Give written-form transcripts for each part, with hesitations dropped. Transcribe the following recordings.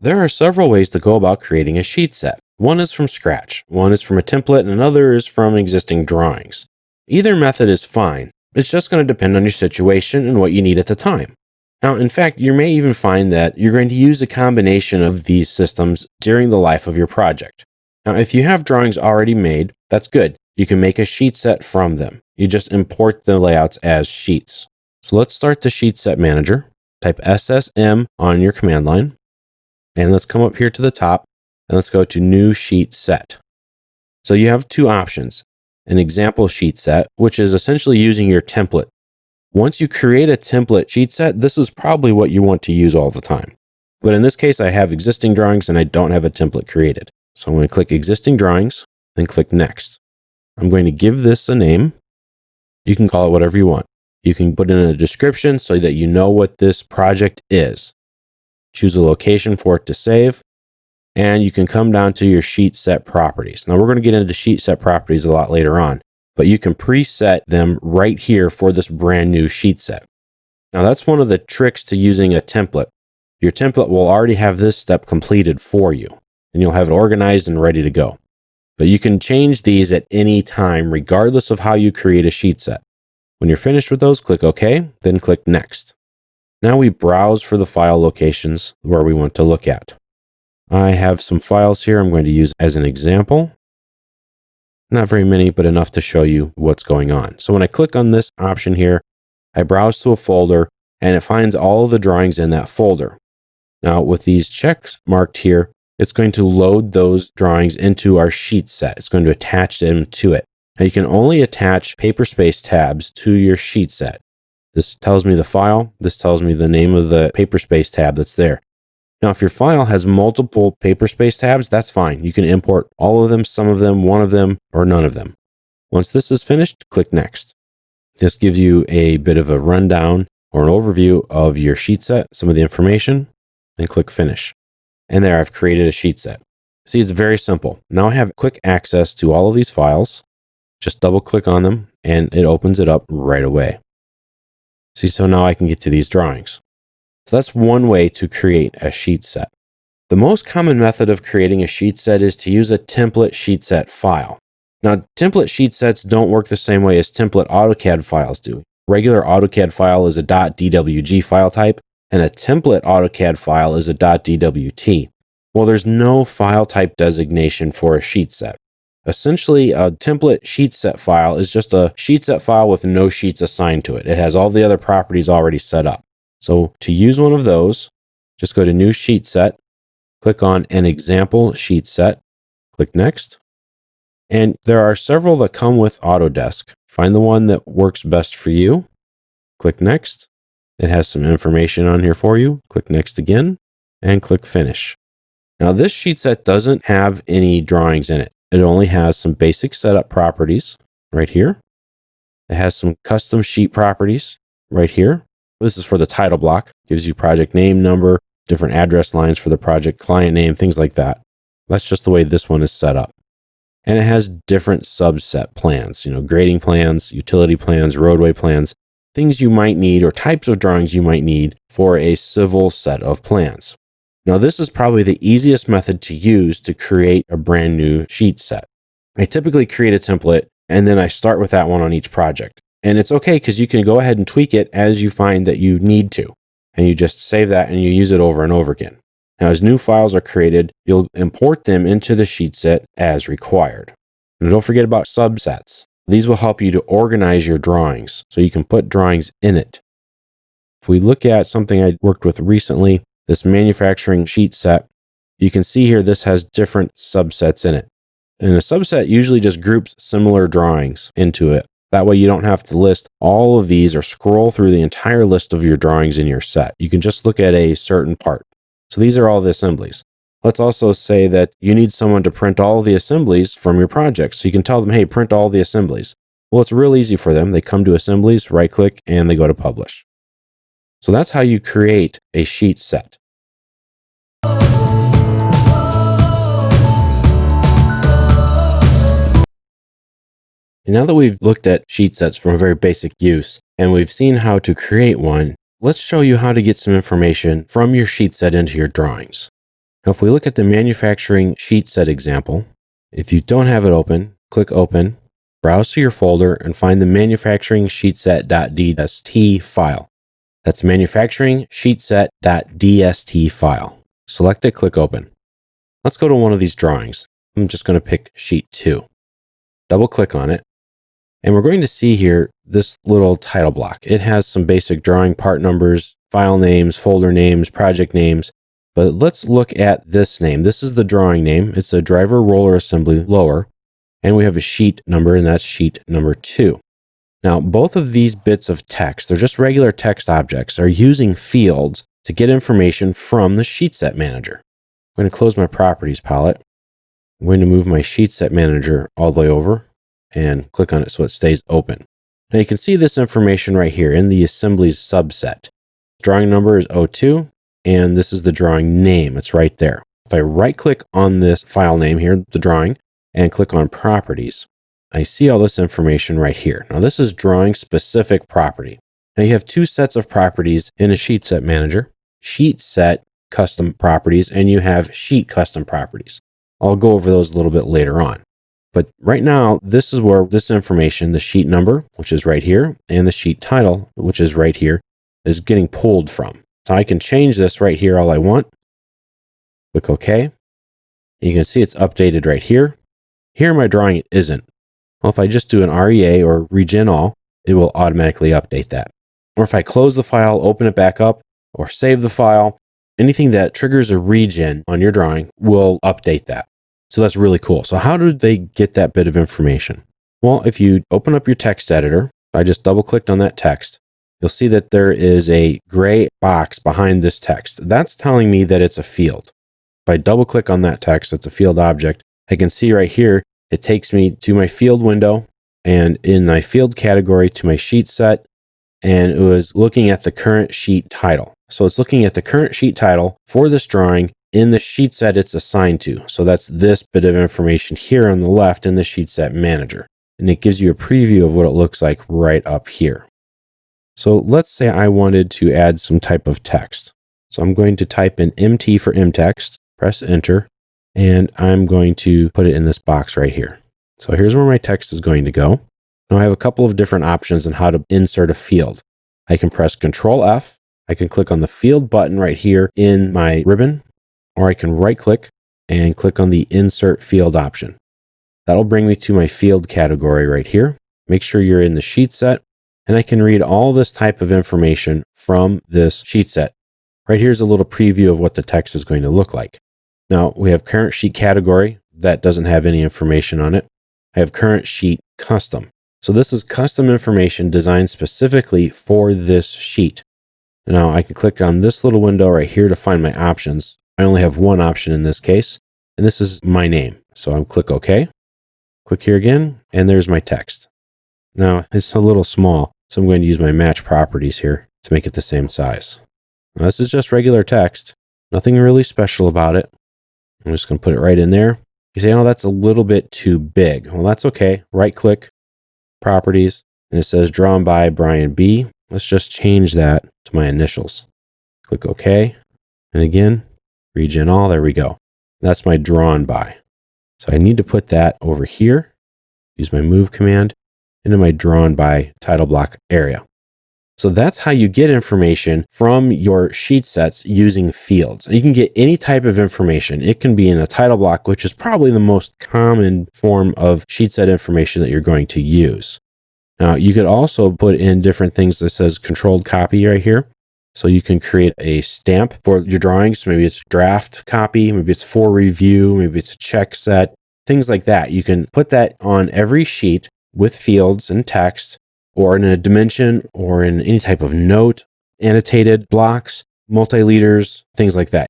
There are several ways to go about creating a sheet set. One is from scratch, one is from a template, and another is from existing drawings. Either method is fine. It's just going to depend on your situation and what you need at the time. Now, in fact, you may even find that you're going to use a combination of these systems during the life of your project. Now, if you have drawings already made, that's good. You can make a sheet set from them. You just import the layouts as sheets. So let's start the sheet set manager. Type SSM on your command line. And let's come up here to the top and let's go to new sheet set. So you have two options, an example sheet set, which is essentially using your template. Once you create a template sheet set, this is probably what you want to use all the time. But in this case, I have existing drawings and I don't have a template created. So I'm going to click existing drawings, then click next. I'm going to give this a name. You can call it whatever you want. You can put in a description so that you know what this project is. Choose a location for it to save, and you can come down to your sheet set properties. Now we're going to get into sheet set properties a lot later on, but you can preset them right here for this brand new sheet set. Now that's one of the tricks to using a template. Your template will already have this step completed for you, and you'll have it organized and ready to go. But you can change these at any time, regardless of how you create a sheet set. When you're finished with those, click OK, then click Next. Now we browse for the file locations where we want to look at. I have some files here I'm going to use as an example. Not very many, but enough to show you what's going on. So when I click on this option here, I browse to a folder and it finds all of the drawings in that folder. Now with these checks marked here, it's going to load those drawings into our sheet set. It's going to attach them to it. Now you can only attach paper space tabs to your sheet set. This tells me the file. This tells me the name of the paper space tab that's there. Now, if your file has multiple paper space tabs, that's fine. You can import all of them, some of them, one of them, or none of them. Once this is finished, click Next. This gives you a bit of a rundown or an overview of your sheet set, some of the information, and click Finish. And there, I've created a sheet set. See, it's very simple. Now I have quick access to all of these files. Just double click on them and it opens it up right away. See, so now I can get to these drawings. So that's one way to create a sheet set. The most common method of creating a sheet set is to use a template sheet set file. Now, template sheet sets don't work the same way as template AutoCAD files do. Regular AutoCAD file is a .dwg file type, and a template AutoCAD file is a .dwt. Well, there's no file type designation for a sheet set. Essentially, a template sheet set file is just a sheet set file with no sheets assigned to it. It has all the other properties already set up. So to use one of those, just go to New Sheet Set, click on an example sheet set, click Next. And there are several that come with Autodesk. Find the one that works best for you, click Next. It has some information on here for you. Click Next again, and click Finish. Now this sheet set doesn't have any drawings in it. It only has some basic setup properties right here. It has some custom sheet properties right here. This is for the title block. Gives you project name, number, different address lines for the project, client name, things like that. That's just the way this one is set up. And it has different subset plans, grading plans, utility plans, roadway plans, things you might need or types of drawings you might need for a civil set of plans. Now, this is probably the easiest method to use to create a brand new sheet set. I typically create a template and then I start with that one on each project. And it's okay because you can go ahead and tweak it as you find that you need to. And you just save that and you use it over and over again. Now, as new files are created, you'll import them into the sheet set as required. And don't forget about subsets. These will help you to organize your drawings so you can put drawings in it. If we look at something I worked with recently, this manufacturing sheet set, you can see here this has different subsets in it. And a subset usually just groups similar drawings into it. That way you don't have to list all of these or scroll through the entire list of your drawings in your set. You can just look at a certain part. So these are all the assemblies. Let's also say that you need someone to print all the assemblies from your project. So you can tell them, hey, print all the assemblies. Well, it's real easy for them. They come to assemblies, right click, and they go to publish. So that's how you create a sheet set. And now that we've looked at sheet sets from a very basic use, and we've seen how to create one, let's show you how to get some information from your sheet set into your drawings. Now, if we look at the manufacturing sheet set example, if you don't have it open, click Open, browse to your folder, and find the manufacturing sheetset.dst file. That's manufacturing sheetset.dst file. Select it, click Open. Let's go to one of these drawings. I'm just going to pick sheet 2. Double click on it. And we're going to see here this little title block. It has some basic drawing part numbers, file names, folder names, project names. But let's look at this name. This is the drawing name. It's a driver roller assembly lower. And we have a sheet number, and that's sheet number 2. Now, both of these bits of text, they're just regular text objects, are using fields to get information from the sheet set manager. I'm going to close my properties palette. I'm going to move my sheet set manager all the way over and click on it so it stays open. Now you can see this information right here in the assemblies subset. Drawing number is 02, and this is the drawing name. It's right there. If I right click on this file name here, the drawing, and click on properties, I see all this information right here. Now this is drawing specific property. Now you have two sets of properties in a sheet set manager: sheet set custom properties, and you have sheet custom properties. I'll go over those a little bit later on. But right now, this is where this information, the sheet number, which is right here, and the sheet title, which is right here, is getting pulled from. So I can change this right here all I want. Click OK. You can see it's updated right here. Here in my drawing, it isn't. Well, if I just do an REA or regen all, it will automatically update that. Or if I close the file, open it back up, or save the file, anything that triggers a regen on your drawing will update that. So that's really cool. So how did they get that bit of information? Well, if you open up your text editor, I just double clicked on that text, you'll see that there is a gray box behind this text. That's telling me that it's a field. If I double click on that text, it's a field object. I can see right here, it takes me to my field window, and in my field category to my sheet set, and it was looking at the current sheet title. So it's looking at the current sheet title for this drawing in the sheet set it's assigned to. So that's this bit of information here on the left in the sheet set manager. And it gives you a preview of what it looks like right up here. So let's say I wanted to add some type of text. So I'm going to type in MT for mtext, press enter, and I'm going to put it in this box right here. So here's where my text is going to go. Now I have a couple of different options on how to insert a field. I can press Control F. I can click on the field button right here in my ribbon, or I can right click and click on the insert field option. That'll bring me to my field category right here. Make sure you're in the sheet set, and I can read all this type of information from this sheet set. Right here's a little preview of what the text is going to look like. Now we have current sheet category. That doesn't have any information on it. I have current sheet custom. So this is custom information designed specifically for this sheet. Now I can click on this little window right here to find my options. I only have one option in this case, and this is my name. So I'm click OK. Click here again, and there's my text. Now it's a little small, so I'm going to use my match properties here to make it the same size. Now, this is just regular text, nothing really special about it. I'm just going to put it right in there. You say, oh, that's a little bit too big. Well, that's okay. Right click, properties, and it says drawn by Brian B. Let's just change that to my initials. Click OK. And again, regen all. There we go. That's my drawn by. So I need to put that over here. Use my move command into my drawn by title block area. So that's how you get information from your sheet sets using fields. You can get any type of information. It can be in a title block, which is probably the most common form of sheet set information that you're going to use. Now, you could also put in different things that says controlled copy right here. So you can create a stamp for your drawings. Maybe it's draft copy, maybe it's for review, maybe it's a check set, things like that. You can put that on every sheet with fields and text, or in a dimension, or in any type of note, annotated blocks, multi-leaders, things like that.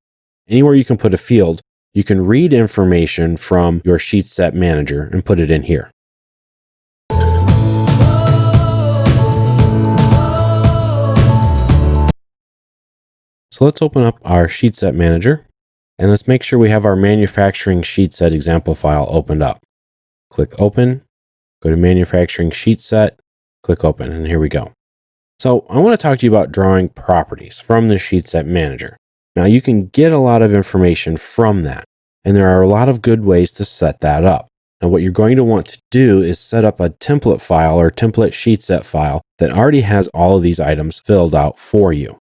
Anywhere you can put a field, you can read information from your sheet set manager and put it in here. So let's open up our sheet set manager, and let's make sure we have our manufacturing sheet set example file opened up. Click open, go to manufacturing sheet set, click open, and here we go. So I want to talk to you about drawing properties from the sheet set manager. Now you can get a lot of information from that, and there are a lot of good ways to set that up. Now what you're going to want to do is set up a template file or template sheet set file that already has all of these items filled out for you.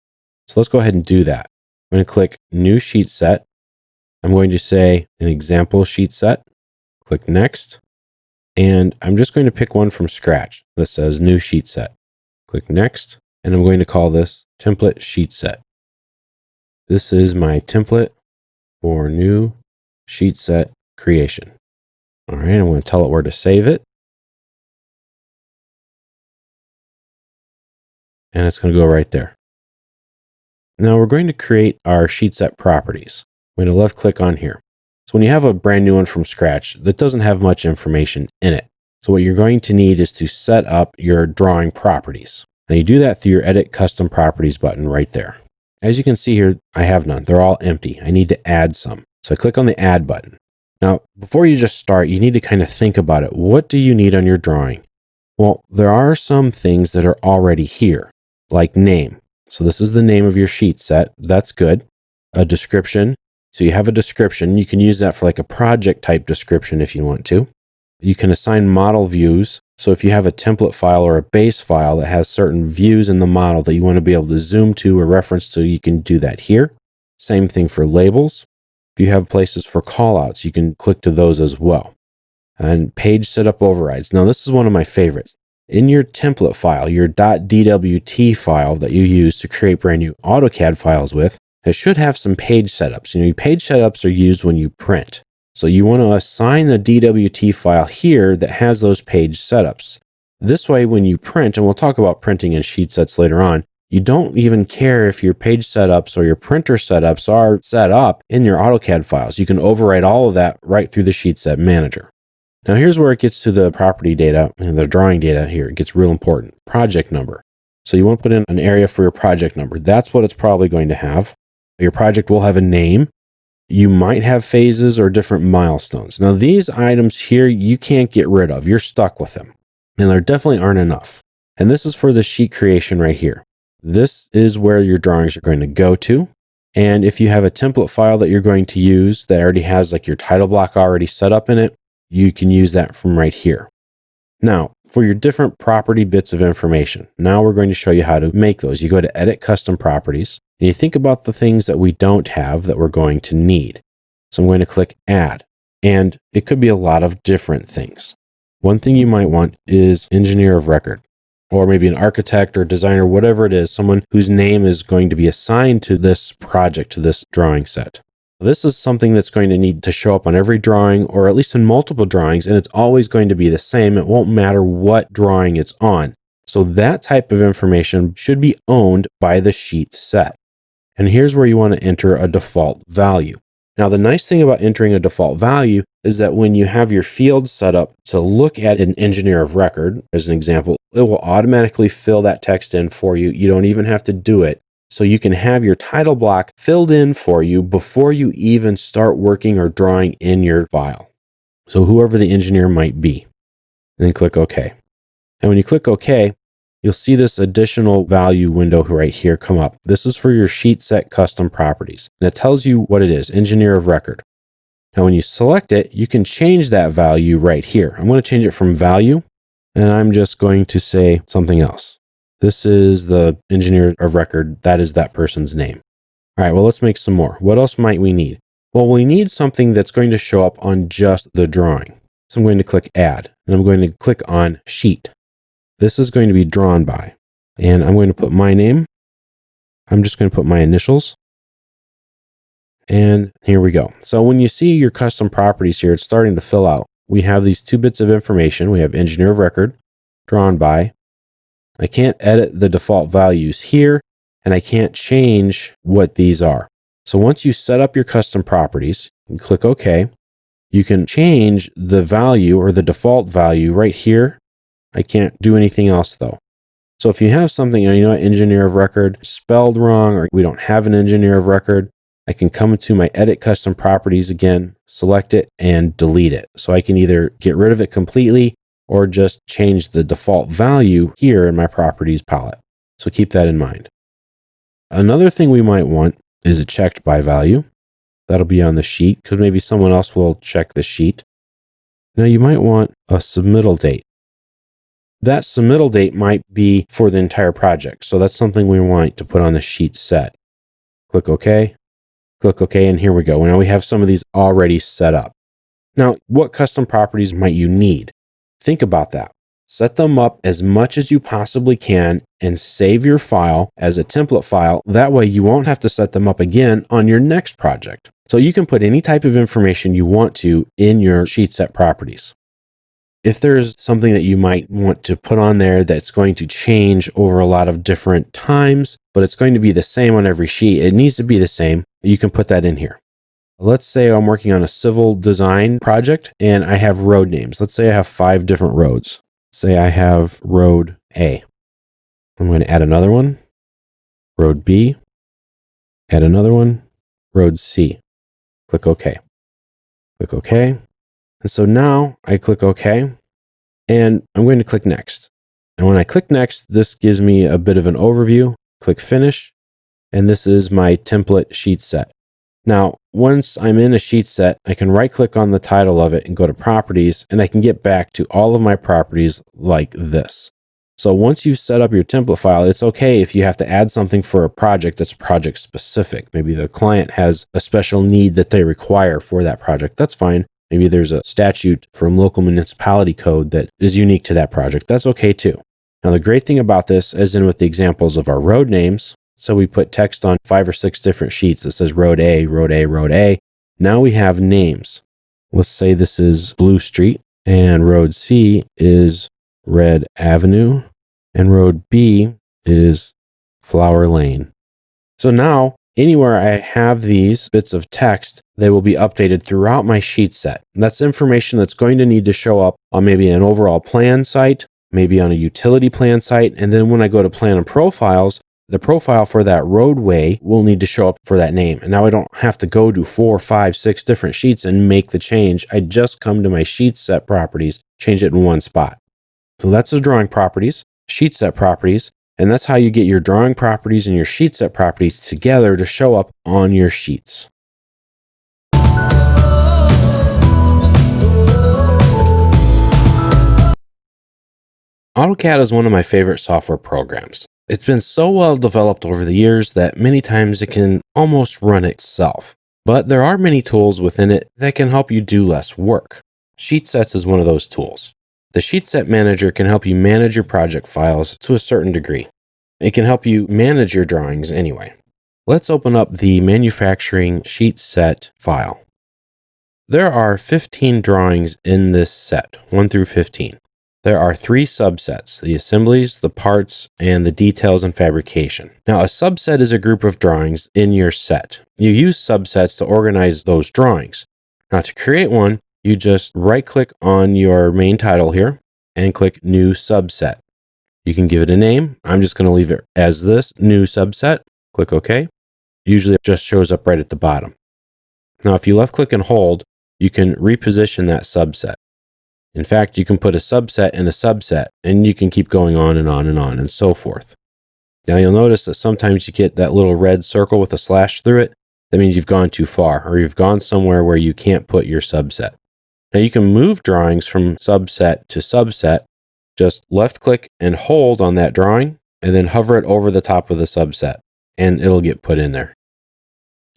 So let's go ahead and do that. I'm going to click New Sheet Set. I'm going to say an example sheet set. Click Next. And I'm just going to pick one from scratch that says New Sheet Set. Click Next. And I'm going to call this Template Sheet Set. This is my template for new sheet set creation. All right, I'm going to tell it where to save it. And it's going to go right there. Now we're going to create our sheet set properties. I'm going to left click on here. So when you have a brand new one from scratch, that doesn't have much information in it. So what you're going to need is to set up your drawing properties. Now you do that through your Edit Custom Properties button right there. As you can see here, I have none. They're all empty. I need to add some. So I click on the Add button. Now, before you just start, you need to kind of think about it. What do you need on your drawing? Well, there are some things that are already here, like name. So this is the name of your sheet set. That's good. A description. So you have a description. You can use that for like a project type description if you want to. You can assign model views. So if you have a template file or a base file that has certain views in the model that you want to be able to zoom to or reference to, you can do that here. Same thing for labels. If you have places for callouts, you can click to those as well. And page setup overrides. Now this is one of my favorites. In your template file, your .dwt file that you use to create brand new AutoCAD files with, it should have some page setups. Page setups are used when you print. So you want to assign the DWT file here that has those page setups. This way, when you print, and we'll talk about printing in sheet sets later on, you don't even care if your page setups or your printer setups are set up in your AutoCAD files. You can override all of that right through the sheet set manager. Now here's where it gets to the property data and the drawing data here. It gets real important. Project number. So you want to put in an area for your project number. That's what it's probably going to have. Your project will have a name. You might have phases or different milestones. Now these items here, you can't get rid of. You're stuck with them. And there definitely aren't enough. And this is for the sheet creation right here. This is where your drawings are going to go to. And if you have a template file that you're going to use that already has like your title block already set up in it, you can use that from right here. Now, for your different property bits of information, now we're going to show you how to make those. You go to Edit Custom Properties, and you think about the things that we don't have that we're going to need. So I'm going to click Add, and it could be a lot of different things. One thing you might want is Engineer of Record, or maybe an architect or designer, whatever it is, someone whose name is going to be assigned to this project, to this drawing set. This is something that's going to need to show up on every drawing, or at least in multiple drawings, and it's always going to be the same. It won't matter what drawing it's on. So that type of information should be owned by the sheet set. And here's where you want to enter a default value. Now, the nice thing about entering a default value is that when you have your field set up to look at an engineer of record, as an example, it will automatically fill that text in for you. You don't even have to do it. So you can have your title block filled in for you before you even start working or drawing in your file. So whoever the engineer might be. And then click OK. And when you click OK, you'll see this additional value window right here come up. This is for your sheet set custom properties. And it tells you what it is, engineer of record. Now when you select it, you can change that value right here. I'm going to change it from value, and I'm just going to say something else. This is the engineer of record. That is that person's name. All right, well, let's make some more. What else might we need? Well, we need something that's going to show up on just the drawing. So I'm going to click Add, and I'm going to click on Sheet. This is going to be drawn by, and I'm going to put my name. I'm just going to put my initials. And here we go. So when you see your custom properties here, it's starting to fill out. We have these two bits of information. We have engineer of record, drawn by. I can't edit the default values here, and I can't change what these are. So once you set up your custom properties, you click OK. You can change the value or the default value right here. I can't do anything else though. So if you have something, engineer of record spelled wrong, or we don't have an engineer of record, I can come to my Edit Custom Properties again, select it, and delete it. So I can either get rid of it completely or just change the default value here in my properties palette. So keep that in mind. Another thing we might want is a checked by value. That'll be on the sheet because maybe someone else will check the sheet. Now you might want a submittal date. That submittal date might be for the entire project. So that's something we want to put on the sheet set. Click OK. Click OK, and here we go. Now we have some of these already set up. Now, what custom properties might you need? Think about that. Set them up as much as you possibly can and save your file as a template file. That way you won't have to set them up again on your next project. So you can put any type of information you want to in your sheet set properties. If there's something that you might want to put on there that's going to change over a lot of different times, but it's going to be the same on every sheet, it needs to be the same, you can put that in here. Let's say I'm working on a civil design project and I have road names. Let's say I have 5 different roads. Say I have road A. I'm going to add another one, road B, add another one, road C. Click OK. Click OK. And so now I click OK, and I'm going to click Next. And when I click Next, this gives me a bit of an overview. Click Finish, and this is my template sheet set. Now, once I'm in a sheet set, I can right-click on the title of it and go to Properties, and I can get back to all of my properties like this. So once you've set up your template file, it's okay if you have to add something for a project that's project specific. Maybe the client has a special need that they require for that project. That's fine. Maybe there's a statute from local municipality code that is unique to that project. That's okay too. Now, the great thing about this, as in with the examples of our road names, so we put text on 5 or 6 different sheets that says Road A, Road A, Road A. Now we have names. Let's say this is Blue Street, and Road C is Red Avenue, and Road B is Flower Lane. So now, anywhere I have these bits of text, they will be updated throughout my sheet set. And that's information that's going to need to show up on maybe an overall plan site, maybe on a utility plan site, and then when I go to Plan and Profiles, the profile for that roadway will need to show up for that name. And now I don't have to go to 4, 5, 6 different sheets and make the change. I just come to my sheet set properties, change it in one spot. So that's the drawing properties, sheet set properties, and that's how you get your drawing properties and your sheet set properties together to show up on your sheets. AutoCAD is one of my favorite software programs. It's been so well developed over the years that many times it can almost run itself. But there are many tools within it that can help you do less work. Sheet Sets is one of those tools. The Sheet Set Manager can help you manage your project files to a certain degree. It can help you manage your drawings anyway. Let's open up the manufacturing sheet set file. There are 15 drawings in this set, 1 through 15. There are 3 subsets, the assemblies, the parts, and the details and fabrication. Now, a subset is a group of drawings in your set. You use subsets to organize those drawings. Now, to create one, you just right-click on your main title here and click New Subset. You can give it a name. I'm just going to leave it as this, New Subset. Click OK. Usually it just shows up right at the bottom. Now, if you left-click and hold, you can reposition that subset. In fact, you can put a subset in a subset, and you can keep going on and on and on and so forth. Now you'll notice that sometimes you get that little red circle with a slash through it. That means you've gone too far, or you've gone somewhere where you can't put your subset. Now you can move drawings from subset to subset. Just left click and hold on that drawing, and then hover it over the top of the subset, and it'll get put in there.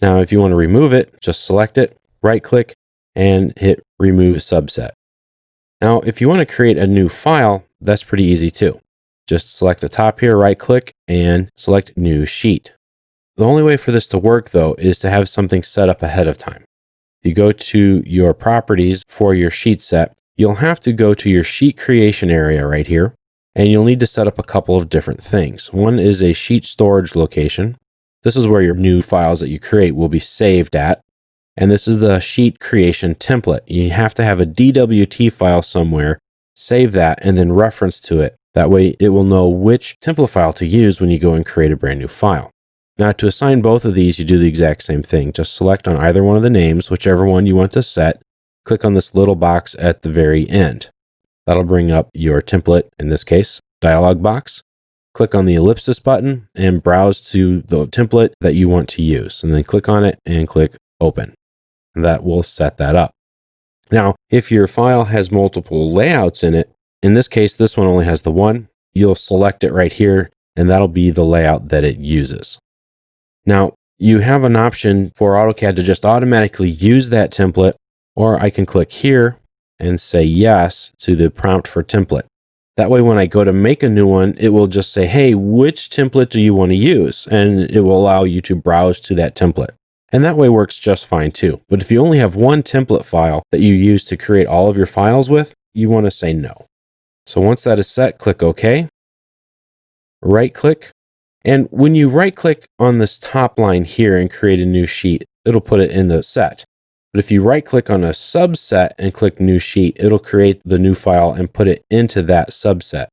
Now if you want to remove it, just select it, right click, and hit Remove Subset. Now, if you want to create a new file, that's pretty easy too. Just select the top here, right click, and select New Sheet. The only way for this to work though is to have something set up ahead of time. If you go to your properties for your sheet set, you'll have to go to your sheet creation area right here, and you'll need to set up a couple of different things. One is a sheet storage location. This is where your new files that you create will be saved at. And this is the sheet creation template. You have to have a DWT file somewhere, save that, and then reference to it. That way it will know which template file to use when you go and create a brand new file. Now to assign both of these, you do the exact same thing. Just select on either one of the names, whichever one you want to set. Click on this little box at the very end. That'll bring up your template, in this case, dialog box. click on the ellipsis button and browse to the template that you want to use. And then click on it and click open. That will set that up. Now, if your file has multiple layouts in it, in this case, this one only has the one, you'll select it right here, and that'll be the layout that it uses. Now, you have an option for AutoCAD to just automatically use that template, or I can click here and say yes to the prompt for template. That way, when I go to make a new one, it will just say, hey, which template do you want to use? And it will allow you to browse to that template. And that way works just fine too. But if you only have one template file that you use to create all of your files with, you want to say no. So once that is set, click OK. Right click. And when you right click on this top line here and create a new sheet, it'll put it in the set. But if you right click on a subset and click new sheet, it'll create the new file and put it into that subset.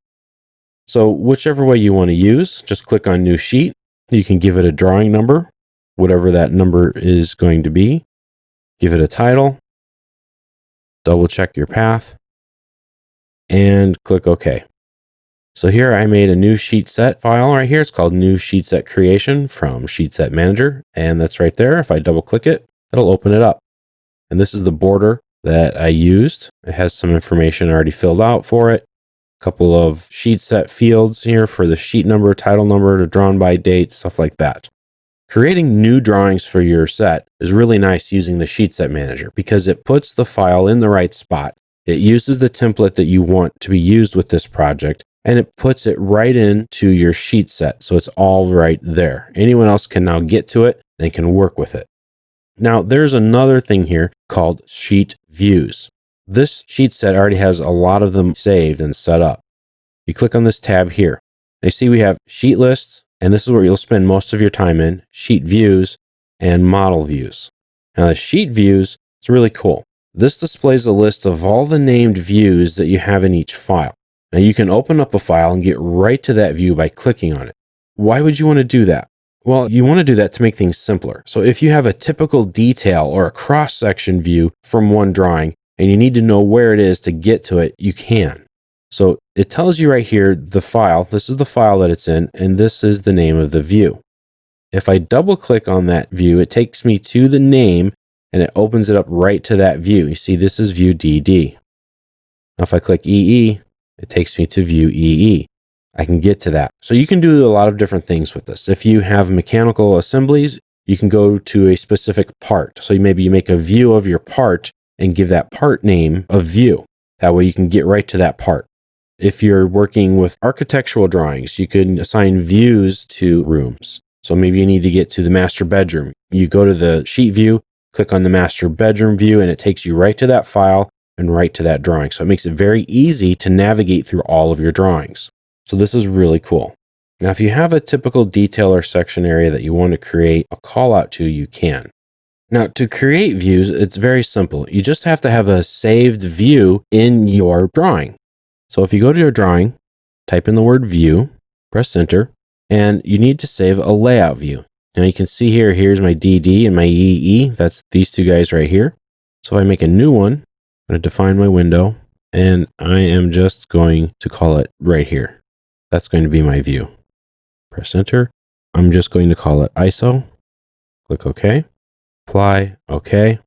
So whichever way you want to use, just click on new sheet. You can give it a drawing number, whatever that number is going to be. Give it a title. Double check your path and click OK. So here I made a new sheet set file right here. It's called new sheet set creation from sheet set manager. And that's right there. If I double click it, it'll open it up. And this is the border that I used. It has some information already filled out for it. A couple of sheet set fields here for the sheet number, title number, to drawn by date, stuff like that. Creating new drawings for your set is really nice using the sheet set manager because it puts the file in the right spot. It uses the template that you want to be used with this project, and it puts it right into your sheet set. So it's all right there. Anyone else can now get to it and can work with it. Now, there's another thing here called sheet views. This sheet set already has a lot of them saved and set up. You click on this tab here. You see we have sheet lists, and this is where you'll spend most of your time in, sheet views and model views. Now, the sheet views is really cool. This displays a list of all the named views that you have in each file. Now, you can open up a file and get right to that view by clicking on it. Why would you want to do that? Well, you want to do that to make things simpler. So if you have a typical detail or a cross-section view from one drawing and you need to know where it is to get to it, you can. So it tells you right here the file. This is the file that it's in, and this is the name of the view. If I double click on that view, it takes me to the name and it opens it up right to that view. You see, this is view DD. Now, if I click EE, it takes me to view EE. I can get to that. So you can do a lot of different things with this. If you have mechanical assemblies, you can go to a specific part. So maybe you make a view of your part and give that part name a view. That way you can get right to that part. If you're working with architectural drawings, you can assign views to rooms. So maybe you need to get to the master bedroom. You go to the sheet view, click on the master bedroom view, and it takes you right to that file and right to that drawing. So it makes it very easy to navigate through all of your drawings. So this is really cool. Now, if you have a typical detail or section area that you want to create a call out to, you can. Now, to create views, it's very simple. You just have to have a saved view in your drawing. So if you go to your drawing, type in the word view, press enter, and you need to save a layout view. Now you can see here, here's my DD and my EE. That's these two guys right here. So if I make a new one, I'm going to define my window, and I am just going to call it right here. That's going to be my view. Press enter. I'm just going to call it ISO. Click OK. Apply. OK.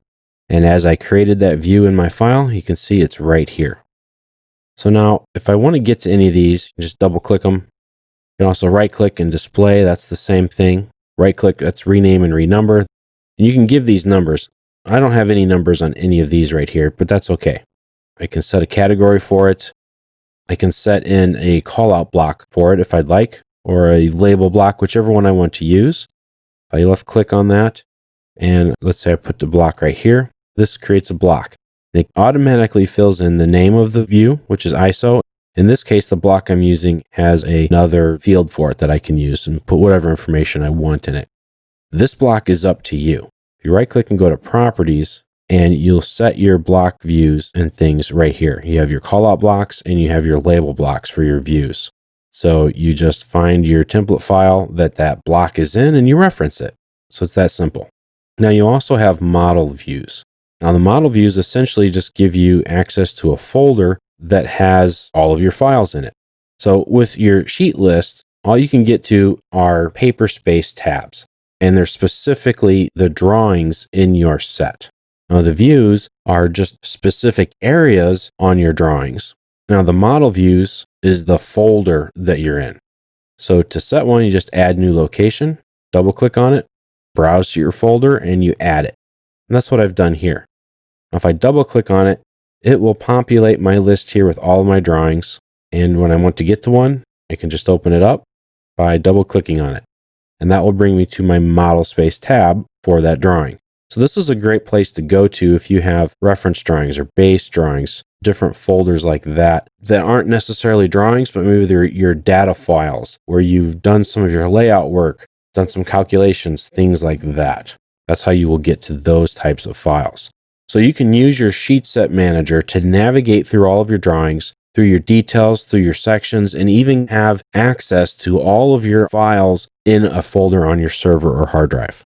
And as I created that view in my file, you can see it's right here. So now, if I want to get to any of these, just double click them. You can also right click and display. That's the same thing. Right click, that's rename and renumber. And you can give these numbers. I don't have any numbers on any of these right here, but that's okay. I can set a category for it. I can set in a call out block for it if I'd like, or a label block, whichever one I want to use. If I left click on that, and let's say I put the block right here, this creates a block. It automatically fills in the name of the view, which is ISO. In this case, the block I'm using has another field for it that I can use and put whatever information I want in it. This block is up to you. If you right click and go to properties, and you'll set your block views and things right here. You have your callout blocks and you have your label blocks for your views. So you just find your template file that block is in and you reference it. So it's that simple. Now you also have model views. Now the model views essentially just give you access to a folder that has all of your files in it. So with your sheet list, all you can get to are paper space tabs, and they're specifically the drawings in your set. Now, the views are just specific areas on your drawings. Now, the model views is the folder that you're in. So to set one, you just add new location, double click on it, browse to your folder, and you add it. And that's what I've done here. Now, if I double click on it, it will populate my list here with all of my drawings. And when I want to get to one, I can just open it up by double clicking on it. And that will bring me to my model space tab for that drawing. So this is a great place to go to if you have reference drawings or base drawings, different folders like that aren't necessarily drawings, but maybe they're your data files where you've done some of your layout work, done some calculations, things like that. That's how you will get to those types of files. So you can use your sheet set manager to navigate through all of your drawings, through your details, through your sections, and even have access to all of your files in a folder on your server or hard drive.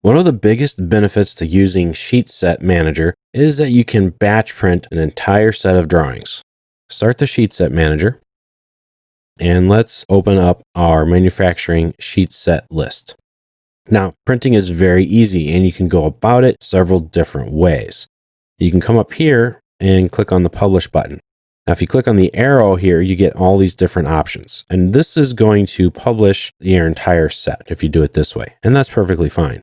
One of the biggest benefits to using Sheet Set Manager is that you can batch print an entire set of drawings. Start the Sheet Set Manager, and let's open up our manufacturing sheet set list. Now, printing is very easy, and you can go about it several different ways. You can come up here and click on the Publish button. Now, if you click on the arrow here, you get all these different options, and this is going to publish your entire set if you do it this way, and that's perfectly fine.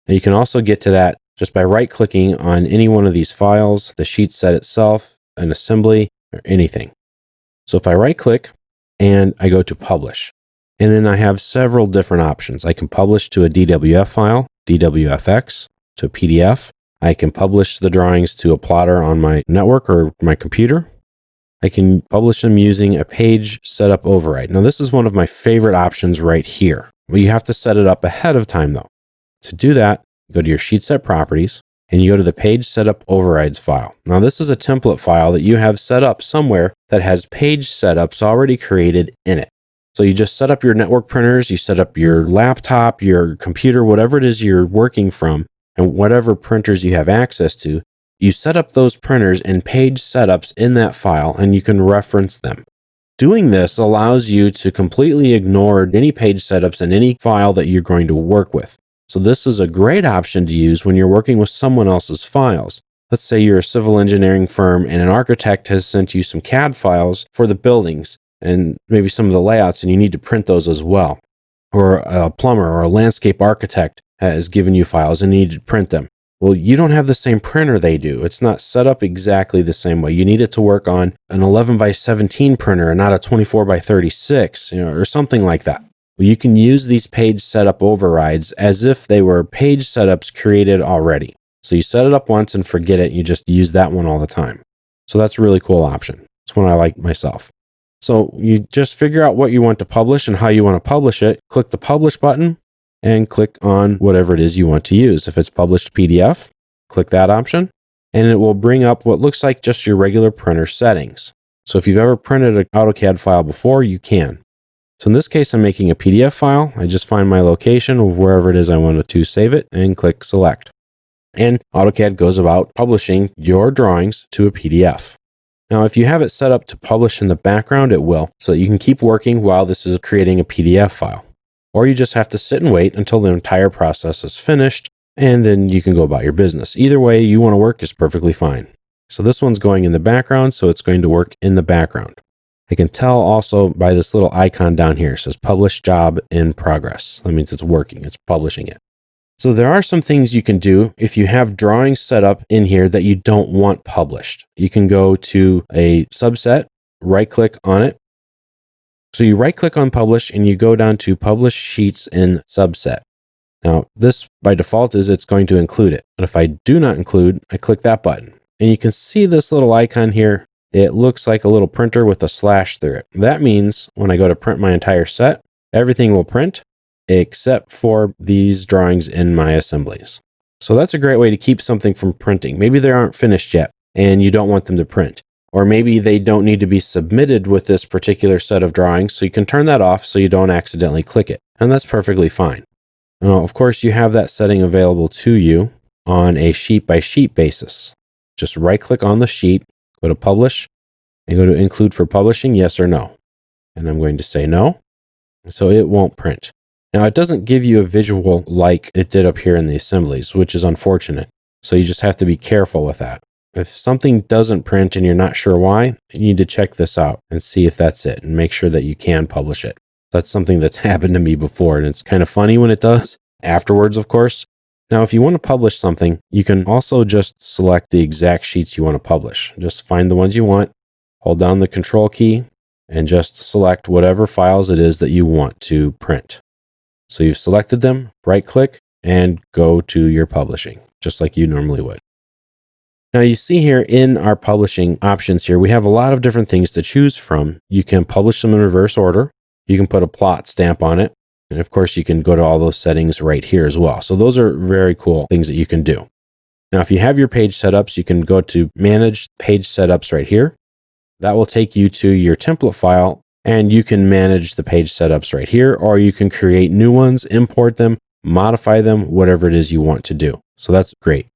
Now, you can also get to that just by right-clicking on any one of these files, the sheet set itself, an assembly, or anything. So if I right-click and I go to Publish, and then I have several different options. I can publish to a DWF file, DWFX, to a PDF. I can publish the drawings to a plotter on my network or my computer. I can publish them using a page setup override. Now, this is one of my favorite options right here. Well, you have to set it up ahead of time, though. To do that, go to your sheet set properties and you go to the page setup overrides file. Now, this is a template file that you have set up somewhere that has page setups already created in it. So you just set up your network printers, you set up your laptop, your computer, whatever it is you're working from, and whatever printers you have access to, you set up those printers and page setups in that file, and you can reference them. Doing this allows you to completely ignore any page setups in any file that you're going to work with. So this is a great option to use when you're working with someone else's files. Let's say you're a civil engineering firm and an architect has sent you some CAD files for the buildings and maybe some of the layouts, and you need to print those as well. Or a plumber or a landscape architect has given you files and you need to print them. Well, you don't have the same printer they do. It's not set up exactly the same way. You need it to work on an 11 by 17 printer and not a 24 by 36, or something like that. Well, you can use these page setup overrides as if they were page setups created already. So you set it up once and forget it. You just use that one all the time. So that's a really cool option. It's one I like myself. So you just figure out what you want to publish and how you want to publish it. Click the Publish button and click on whatever it is you want to use. If it's published PDF, click that option, and it will bring up what looks like just your regular printer settings. So if you've ever printed an AutoCAD file before, you can. So in this case, I'm making a PDF file. I just find my location of wherever it is I want to save it and click Select. And AutoCAD goes about publishing your drawings to a PDF. Now, if you have it set up to publish in the background, it will, so that you can keep working while this is creating a PDF file. Or you just have to sit and wait until the entire process is finished, and then you can go about your business. Either way you want to work is perfectly fine. So this one's going in the background, so it's going to work in the background. I can tell also by this little icon down here. It says Publish Job in Progress. That means it's working, it's publishing it. So there are some things you can do if you have drawings set up in here that you don't want published. You can go to a subset, right-click on it. So you right-click on Publish and you go down to Publish Sheets in Subset. Now, this by default is it's going to include it. But if I do not include, I click that button. And you can see this little icon here. It looks like a little printer with a slash through it. That means when I go to print my entire set, everything will print except for these drawings in my assemblies. So that's a great way to keep something from printing. Maybe they aren't finished yet and you don't want them to print. Or maybe they don't need to be submitted with this particular set of drawings, so you can turn that off so you don't accidentally click it. And that's perfectly fine. Now, of course, you have that setting available to you on a sheet-by-sheet basis. just right click on the sheet, go to publish, and go to include for publishing, yes or no. And I'm going to say no. So it won't print. Now it doesn't give you a visual like it did up here in the assemblies, which is unfortunate. So you just have to be careful with that. If something doesn't print and you're not sure why, you need to check this out and see if that's it and make sure that you can publish it. That's something that's happened to me before, and it's kind of funny when it does, afterwards, of course. Now, if you want to publish something, you can also just select the exact sheets you want to publish. Just find the ones you want, hold down the Control key, and just select whatever files it is that you want to print. So you've selected them, right-click, and go to your publishing, just like you normally would. Now you see here in our publishing options here, we have a lot of different things to choose from. You can publish them in reverse order. You can put a plot stamp on it. And of course, you can go to all those settings right here as well. So those are very cool things that you can do. Now, if you have your page setups, you can go to Manage Page Setups right here. That will take you to your template file, and you can manage the page setups right here, or you can create new ones, import them, modify them, whatever it is you want to do. So that's great.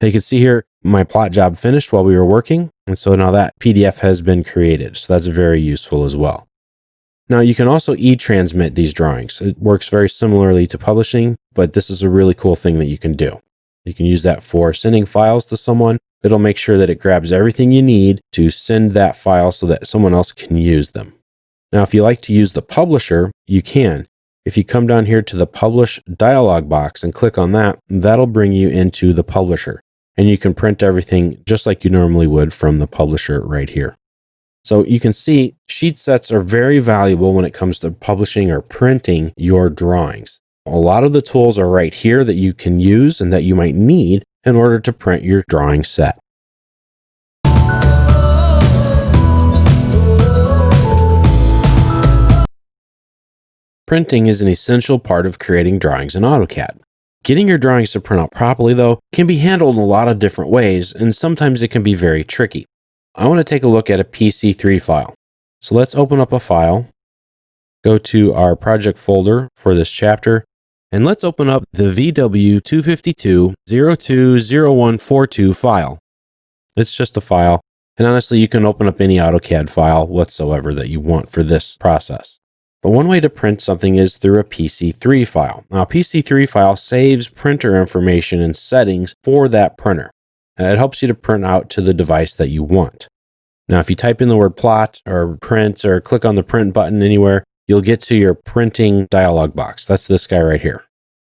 Now you can see here, my plot job finished while we were working. And so now that PDF has been created. So that's very useful as well. Now you can also e-transmit these drawings. It works very similarly to publishing, but this is a really cool thing that you can do. You can use that for sending files to someone. It'll make sure that it grabs everything you need to send that file so that someone else can use them. Now, if you like to use the publisher, you can. If you come down here to the Publish dialog box and click on that, that'll bring you into the publisher. And you can print everything just like you normally would from the publisher right here. So you can see sheet sets are very valuable when it comes to publishing or printing your drawings. A lot of the tools are right here that you can use and that you might need in order to print your drawing set. Printing is an essential part of creating drawings in AutoCAD. Getting your drawings to print out properly, though, can be handled in a lot of different ways, and sometimes it can be very tricky. I want to take a look at a PC3 file. So let's open up a file, go to our project folder for this chapter, and let's open up the VW252020142 file. It's just a file, and honestly, you can open up any AutoCAD file whatsoever that you want for this process. But one way to print something is through a PC3 file. Now, a PC3 file saves printer information and settings for that printer. It helps you to print out to the device that you want. Now, if you type in the word plot or print or click on the print button anywhere, you'll get to your printing dialog box. That's this guy right here.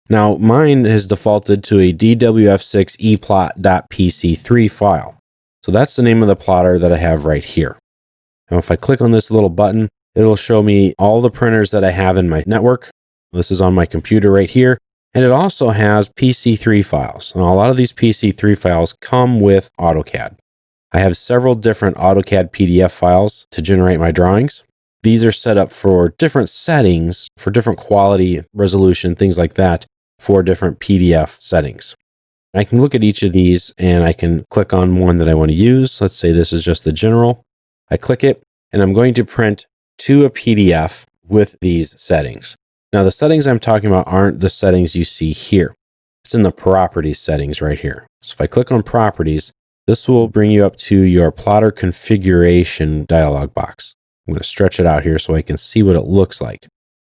Now, mine has defaulted to a DWF6eplot.pc3 file. So that's the name of the plotter that I have right here. Now, if I click on this little button, it'll show me all the printers that I have in my network. This is on my computer right here. And it also has PC3 files. Now, a lot of these PC3 files come with AutoCAD. I have several different AutoCAD PDF files to generate my drawings. These are set up for different settings, for different quality, resolution, things like that, for different PDF settings. I can look at each of these and I can click on one that I want to use. Let's say this is just the general. I click it and I'm going to print to a PDF with these settings. Now, the settings I'm talking about aren't the settings you see here. It's in the properties settings right here. So if I click on properties, this will bring you up to your plotter configuration dialog box. I'm going to stretch it out here so I can see what it looks like.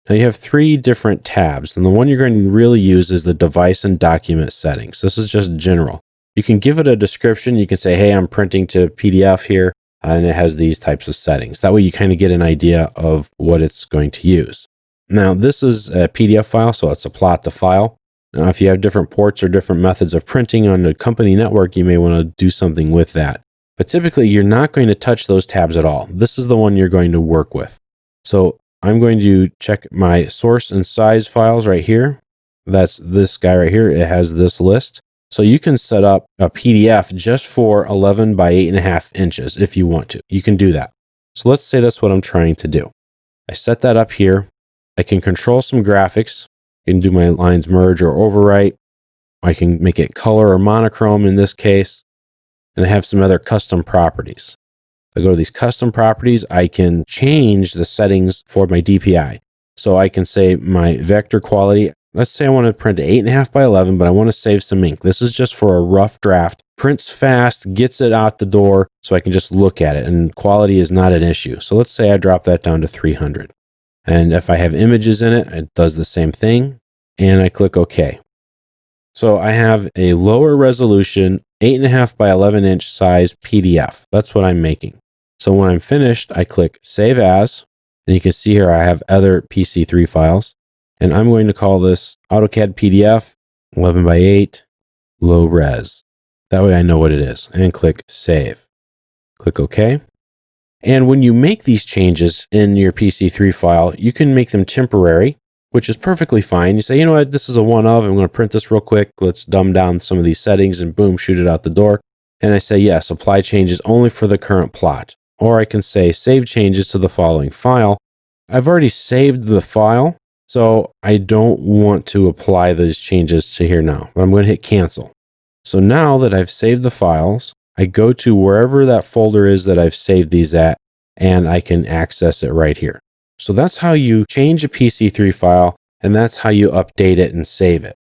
Now you have three different tabs, and the one you're going to really use is the device and document settings. This is just general. You can give it a description. You can say, hey, I'm printing to PDF here, and it has these types of settings. That way you kind of get an idea of what it's going to use. Now, this is a PDF file, so it's a plot the file. Now, if you have different ports or different methods of printing on the company network, you may want to do something with that. But typically, you're not going to touch those tabs at all. This is the one you're going to work with. So I'm going to check my source and size files right here. That's this guy right here. It has this list. So you can set up a PDF just for 11 by 8.5 inches if you want to. You can do that. So let's say that's what I'm trying to do. I set that up here. I can control some graphics. I can do my lines merge or overwrite. I can make it color or monochrome in this case. And I have some other custom properties. If I go to these custom properties, I can change the settings for my DPI. So I can say my vector quality. Let's say I want to print 8.5 by 11, but I want to save some ink. This is just for a rough draft prints fast, gets it out the door so I can just look at it, and quality is not an issue. So let's say I drop that down to 300. And if I have images in it, it does the same thing, and I click OK. So I have a lower resolution, 8.5 by 11 inch size PDF. That's what I'm making. So when I'm finished, I click Save As, and you can see here I have other PC3 files, and I'm going to call this AutoCAD PDF 11 by 8 low res. That way I know what it is, and click Save. Click OK. And when you make these changes in your PC3 file, you can make them temporary, which is perfectly fine. You say, you know what, this is a one of, I'm going to print this real quick. Let's dumb down some of these settings and boom, shoot it out the door. And I say, yes, apply changes only for the current plot. Or I can say, save changes to the following file. I've already saved the file, so I don't want to apply those changes to here now. I'm going to hit cancel. So now that I've saved the files, I go to wherever that folder is that I've saved these at, and I can access it right here. So that's how you change a PC3 file, and that's how you update it and save it.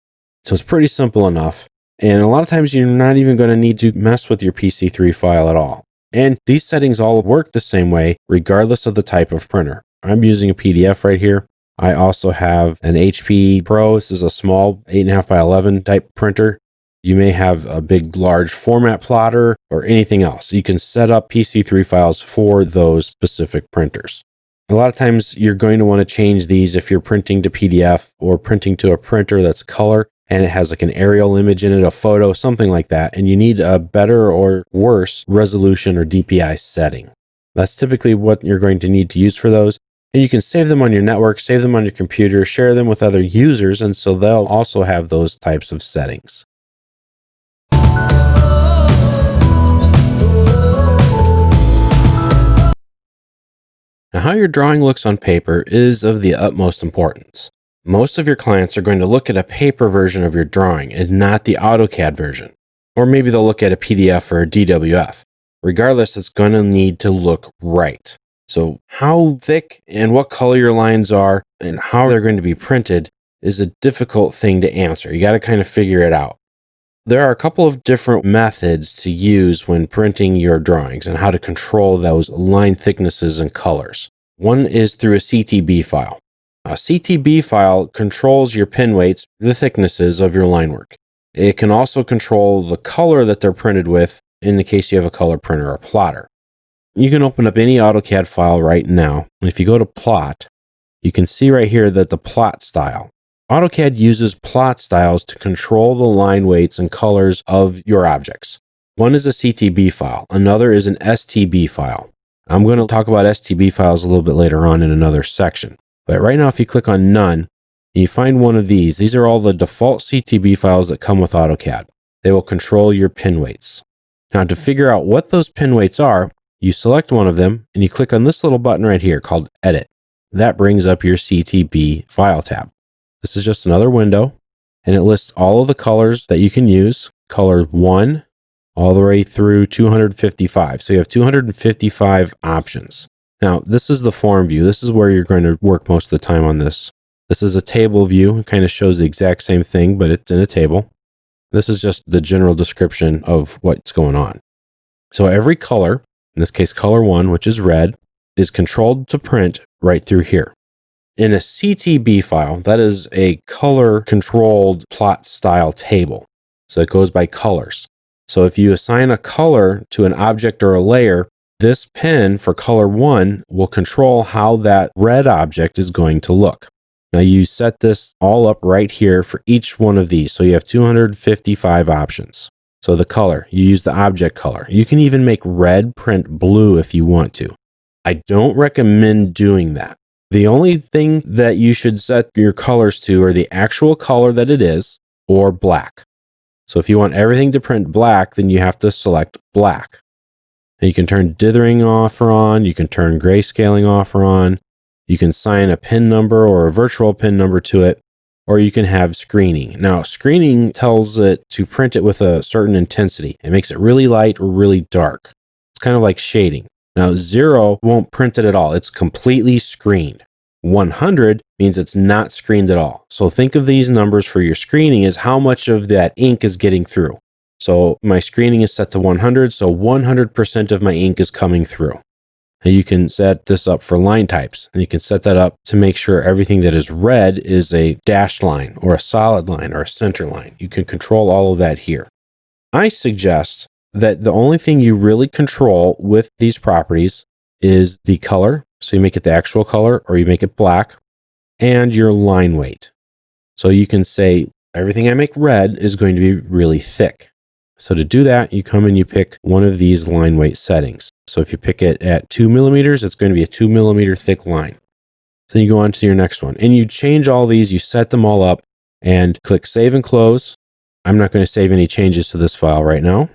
So it's pretty simple enough. And a lot of times you're not even going to need to mess with your PC3 file at all. And these settings all work the same way, regardless of the type of printer. I'm using a PDF right here. I also have an HP Pro. This is a small 8.5 by 11 type printer. You may have a big, large format plotter or anything else. You can set up PC3 files for those specific printers. A lot of times you're going to want to change these if you're printing to PDF or printing to a printer that's color and it has like an aerial image in it, a photo, something like that, and you need a better or worse resolution or DPI setting. That's typically what you're going to need to use for those. And you can save them on your network, save them on your computer, share them with other users, and so they'll also have those types of settings. Now, how your drawing looks on paper is of the utmost importance. Most of your clients are going to look at a paper version of your drawing and not the AutoCAD version. Or maybe they'll look at a PDF or a DWF. Regardless, it's going to need to look right. So how thick and what color your lines are and how they're going to be printed is a difficult thing to answer. You got to kind of figure it out. There are a couple of different methods to use when printing your drawings and how to control those line thicknesses and colors. One is through a CTB file. A CTB file controls your pin weights, the thicknesses of your line work. It can also control the color that they're printed with in the case you have a color printer or plotter. You can open up any AutoCAD file right now, and if you go to plot, you can see right here that the plot style. AutoCAD uses plot styles to control the line weights and colors of your objects. One is a CTB file, another is an STB file. I'm going to talk about STB files a little bit later on in another section. But right now, if you click on None, and you find one of these are all the default CTB files that come with AutoCAD. They will control your pin weights. Now, to figure out what those pin weights are, you select one of them, and you click on this little button right here called Edit. That brings up your CTB file tab. This is just another window, and it lists all of the colors that you can use, color 1 all the way through 255. So you have 255 options. Now, this is the form view. This is where you're going to work most of the time on this. This is a table view. It kind of shows the exact same thing, but it's in a table. This is just the general description of what's going on. So every color, in this case color 1, which is red, is controlled to print right through here. In a CTB file, that is a color-controlled plot style table. So it goes by colors. So if you assign a color to an object or a layer, this pin for color 1 will control how that red object is going to look. Now you set this all up right here for each one of these. So you have 255 options. So the color, you use the object color. You can even make red print blue if you want to. I don't recommend doing that. The only thing that you should set your colors to are the actual color that it is or black. So if you want everything to print black, then you have to select black. And you can turn dithering off or on. You can turn grayscaling off or on. You can assign a pin number or a virtual pin number to it, or you can have screening. Now, screening tells it to print it with a certain intensity. It makes it really light or really dark. It's kind of like shading. Now, 0 won't print it at all. It's completely screened. 100 means it's not screened at all. So think of these numbers for your screening as how much of that ink is getting through. So my screening is set to 100, so 100% of my ink is coming through. And you can set this up for line types, and you can set that up to make sure everything that is red is a dashed line or a solid line or a center line. You can control all of that here. I suggest that the only thing you really control with these properties is the color. So you make it the actual color or you make it black, and your line weight. So you can say everything I make red is going to be really thick. So to do that, you come and you pick one of these line weight settings. So if you pick it at 2 millimeters, it's going to be a 2 millimeter thick line. So you go on to your next one and you change all these, you set them all up and click save and close. I'm not going to save any changes to this file right now,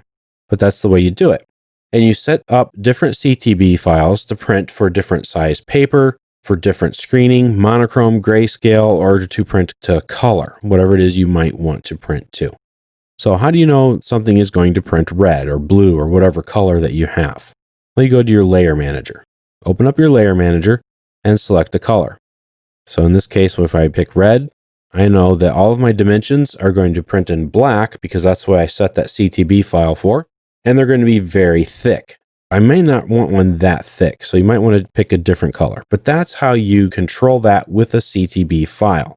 but that's the way you do it. And you set up different CTB files to print for different size paper, for different screening, monochrome, grayscale, or to print to color, whatever it is you might want to print to. So how do you know something is going to print red or blue or whatever color that you have? Well, you go to your layer manager. Open up your layer manager and select the color. So in this case, if I pick red, I know that all of my dimensions are going to print in black because that's what I set that CTB file for, and they're going to be very thick. I may not want one that thick, so you might want to pick a different color, but that's how you control that with a CTB file.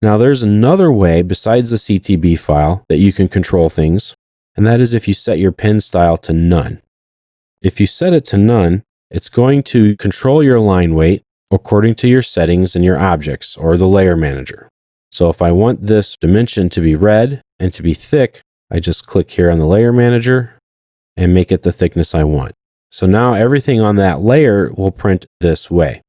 Now there's another way besides the CTB file that you can control things, and that is if you set your pen style to none. If you set it to none, it's going to control your line weight according to your settings and your objects or the layer manager. So if I want this dimension to be red and to be thick, I just click here on the layer manager and make it the thickness I want. So now everything on that layer will print this way.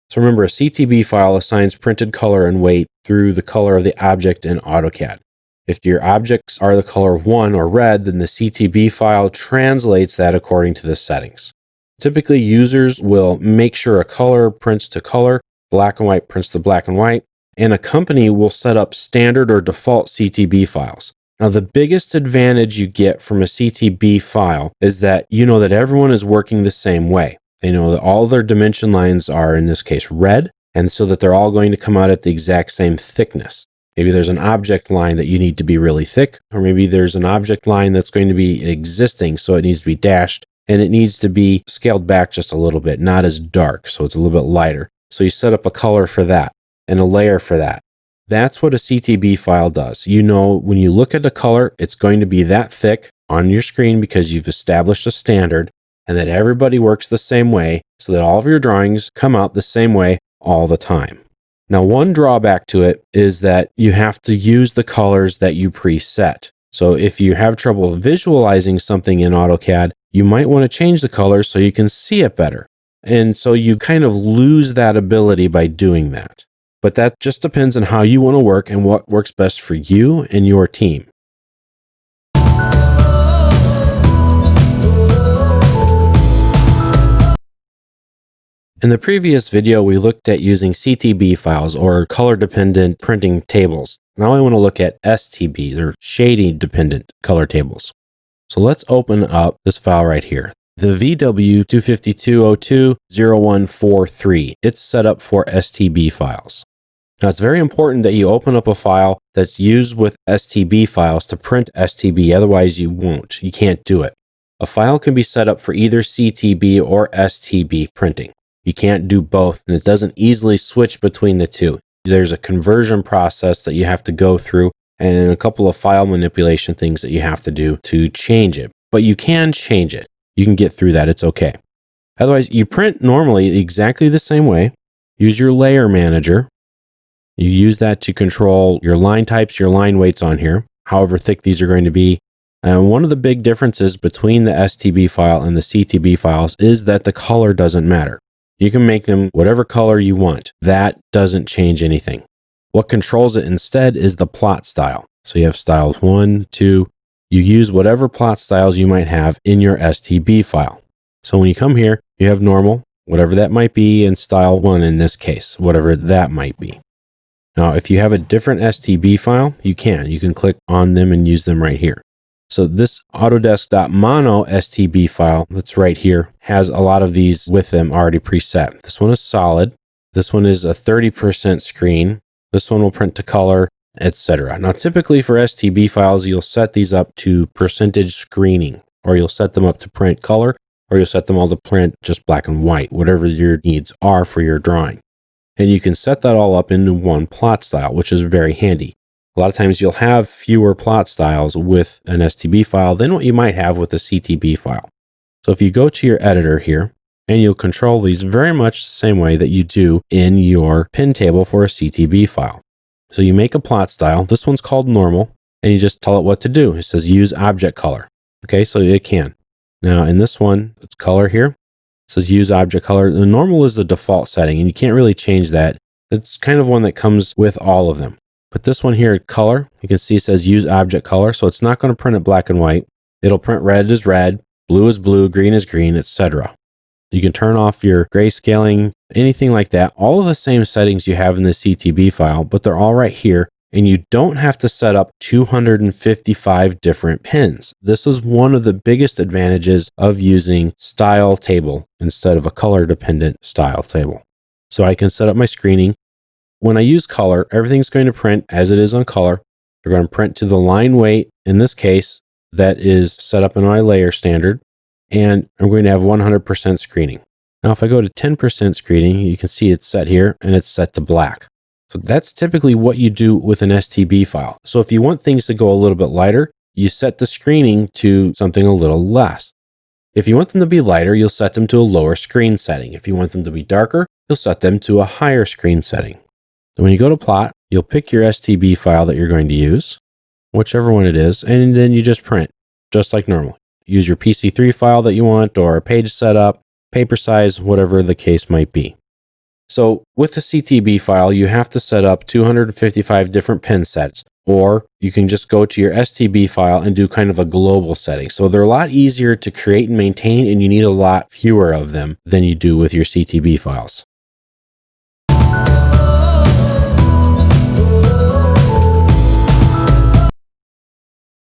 So remember, a CTB file assigns printed color and weight through the color of the object in AutoCAD. If your objects are the color of 1 or red, then the CTB file translates that according to the settings. Typically, users will make sure a color prints to color, black and white prints to black and white, and a company will set up standard or default CTB files. Now, the biggest advantage you get from a CTB file is that you know that everyone is working the same way. They know that all their dimension lines are, in this case, red, and so that they're all going to come out at the exact same thickness. Maybe there's an object line that you need to be really thick, or maybe there's an object line that's going to be existing, so it needs to be dashed, and it needs to be scaled back just a little bit, not as dark, so it's a little bit lighter. So you set up a color for that and a layer for that. That's what a CTB file does. You know, when you look at the color, it's going to be that thick on your screen because you've established a standard, and that everybody works the same way so that all of your drawings come out the same way all the time. Now, one drawback to it is that you have to use the colors that you preset. So if you have trouble visualizing something in AutoCAD, you might want to change the colors so you can see it better. And so you kind of lose that ability by doing that. But that just depends on how you want to work and what works best for you and your team. In the previous video, we looked at using CTB files or color-dependent printing tables. Now I want to look at STBs or shading-dependent color tables. So let's open up this file right here, the VW252020143. It's set up for STB files. Now it's very important that you open up a file that's used with STB files to print STB, otherwise you won't. You can't do it. A file can be set up for either CTB or STB printing. You can't do both, and it doesn't easily switch between the two. There's a conversion process that you have to go through and a couple of file manipulation things that you have to do to change it. But you can change it. You can get through that. It's okay. Otherwise, you print normally exactly the same way. Use your layer manager. You use that to control your line types, your line weights on here, however thick these are going to be. And one of the big differences between the STB file and the CTB files is that the color doesn't matter. You can make them whatever color you want. That doesn't change anything. What controls it instead is the plot style. So you have styles 1, 2. You use whatever plot styles you might have in your STB file. So when you come here, you have normal, whatever that might be, and style 1 in this case, whatever that might be. Now, if you have a different STB file, you can click on them and use them right here. So this Autodesk.mono STB file that's right here has a lot of these with them already preset. This one is solid. This one is a 30% screen. This one will print to color. etc. Now, typically for STB files, you'll set these up to percentage screening, or you'll set them up to print color, or you'll set them all to print just black and white, whatever your needs are for your drawing. And you can set that all up into one plot style, which is very handy. A lot of times you'll have fewer plot styles with an STB file than what you might have with a CTB file. So if you go to your editor here, and you'll control these very much the same way that you do in your pin table for a CTB file. So you make a plot style. This one's called normal, and you just tell it what to do. It says use object color. Okay, so it can. Now in this one, it's color here. It says use object color. The normal is the default setting, and you can't really change that. It's kind of one that comes with all of them. But this one here, color, you can see it says use object color. So it's not going to print it black and white. It'll print red as red, blue as blue, green as green, etc. You can turn off your grayscaling, anything like that. All of the same settings you have in the CTB file, but they're all right here. And you don't have to set up 255 different pins. This is one of the biggest advantages of using style table instead of a color dependent style table. So I can set up my screening. When I use color, everything's going to print as it is on color. They're going to print to the line weight. In this case, that is set up in my layer standard. And I'm going to have 100% screening. Now, if I go to 10% screening, you can see it's set here and it's set to black. So that's typically what you do with an STB file. So if you want things to go a little bit lighter, you set the screening to something a little less. If you want them to be lighter, you'll set them to a lower screen setting. If you want them to be darker, you'll set them to a higher screen setting. And when you go to plot, you'll pick your STB file that you're going to use, whichever one it is, and then you just print, just like normal. Use your PC3 file that you want, or a page setup, paper size, whatever the case might be. So with the CTB file, you have to set up 255 different pin sets, or you can just go to your STB file and do kind of a global setting. So they're a lot easier to create and maintain, and you need a lot fewer of them than you do with your CTB files.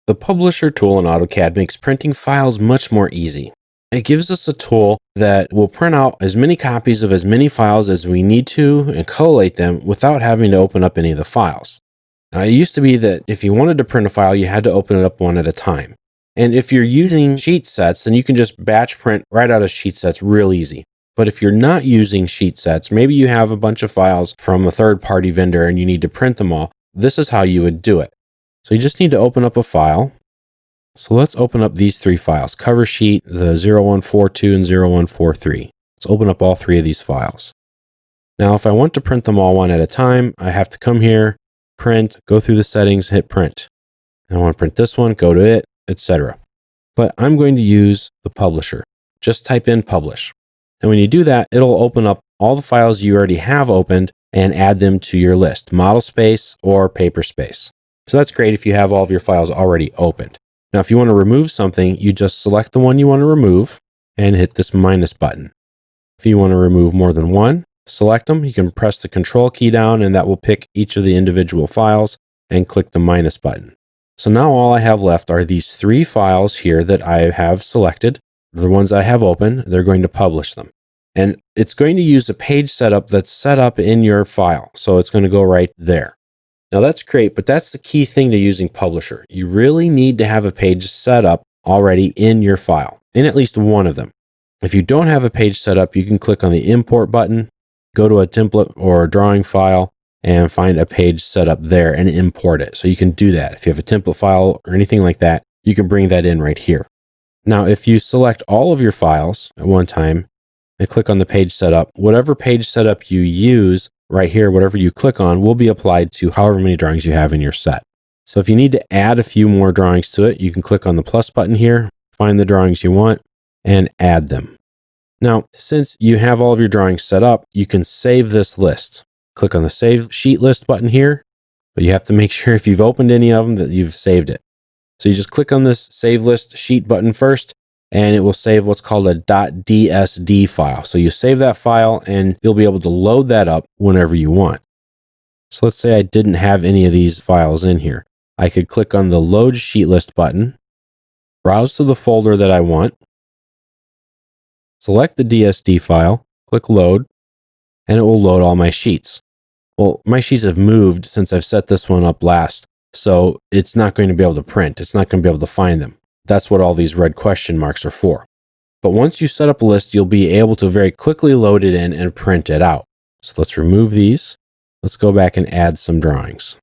The Publisher tool in AutoCAD makes printing files much more easy. It gives us a tool that will print out as many copies of as many files as we need to and collate them without having to open up any of the files. Now, it used to be that if you wanted to print a file, you had to open it up one at a time. And if you're using sheet sets, then you can just batch print right out of sheet sets real easy. But if you're not using sheet sets, maybe you have a bunch of files from a third-party vendor and you need to print them all, this is how you would do it. So you just need to open up a file. So let's open up these three files, cover sheet, the 0142 and 0143. Let's open up all three of these files. Now, if I want to print them all one at a time, I have to come here, print, go through the settings, hit print. I want to print this one, go to it, etc. But I'm going to use the publisher. Just type in publish. And when you do that, it'll open up all the files you already have opened and add them to your list, model space or paper space. So that's great if you have all of your files already opened. Now, if you want to remove something, you just select the one you want to remove and hit this minus button. If you want to remove more than one, select them. You can press the control key down and that will pick each of the individual files and click the minus button. So now all I have left are these three files here that I have selected. The ones I have open, they're going to publish them. And it's going to use a page setup that's set up in your file. So it's going to go right there. Now that's great, but that's the key thing to using Publisher. You really need to have a page set up already in your file, in at least one of them. If you don't have a page set up, you can click on the import button, go to a template or a drawing file, and find a page set up there and import it. So you can do that. If you have a template file or anything like that, you can bring that in right here. Now, if you select all of your files at one time and click on the page setup, whatever page setup you use right here, whatever you click on will be applied to however many drawings you have in your set. So if you need to add a few more drawings to it, you can click on the plus button here, find the drawings you want, and add them. Now, since you have all of your drawings set up, you can save this list. Click on the Save Sheet List button here, but you have to make sure if you've opened any of them that you've saved it. So you just click on this Save List Sheet button first, and it will save what's called a .dsd file. So you save that file and you'll be able to load that up whenever you want. So let's say I didn't have any of these files in here. I could click on the Load Sheet List button, browse to the folder that I want, select the DSD file, click Load, and it will load all my sheets. Well, my sheets have moved since I've set this one up last, so it's not going to be able to print. It's not going to be able to find them. That's what all these red question marks are for. But once you set up a list, you'll be able to very quickly load it in and print it out. So let's remove these. Let's go back and add some drawings.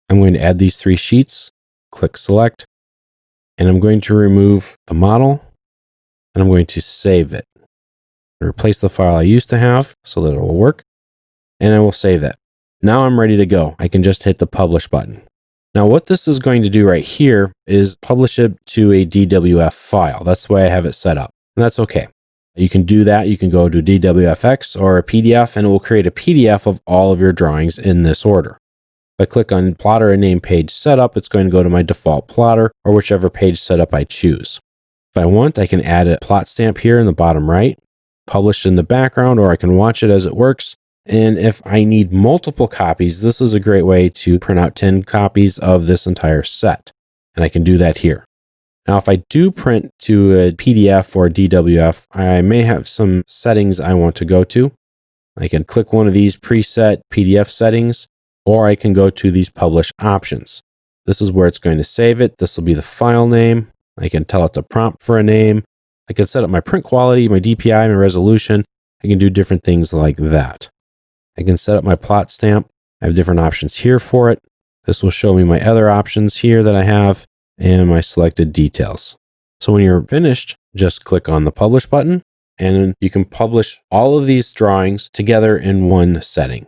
I'm going to add these 3 sheets, click select, and I'm going to remove the model, and I'm going to save it. Replace the file I used to have so that it will work, and I will save it. Now I'm ready to go. I can just hit the publish button. Now what this is going to do right here is publish it to a DWF file. That's the way I have it set up, and that's okay. You can do that. You can go to DWFX or a PDF, and it will create a PDF of all of your drawings in this order. If I click on plotter and name page setup, it's going to go to my default plotter or whichever page setup I choose. If I want, I can add a plot stamp here in the bottom right, publish in the background, or I can watch it as it works. And if I need multiple copies, this is a great way to print out 10 copies of this entire set. And I can do that here. Now, if I do print to a PDF or DWF, I may have some settings I want to go to. I can click one of these preset PDF settings, or I can go to these publish options. This is where it's going to save it. This will be the file name. I can tell it to prompt for a name. I can set up my print quality, my DPI, my resolution. I can do different things like that. I can set up my plot stamp. I have different options here for it. This will show me my other options here that I have and my selected details. So when you're finished, just click on the publish button, and you can publish all of these drawings together in one setting.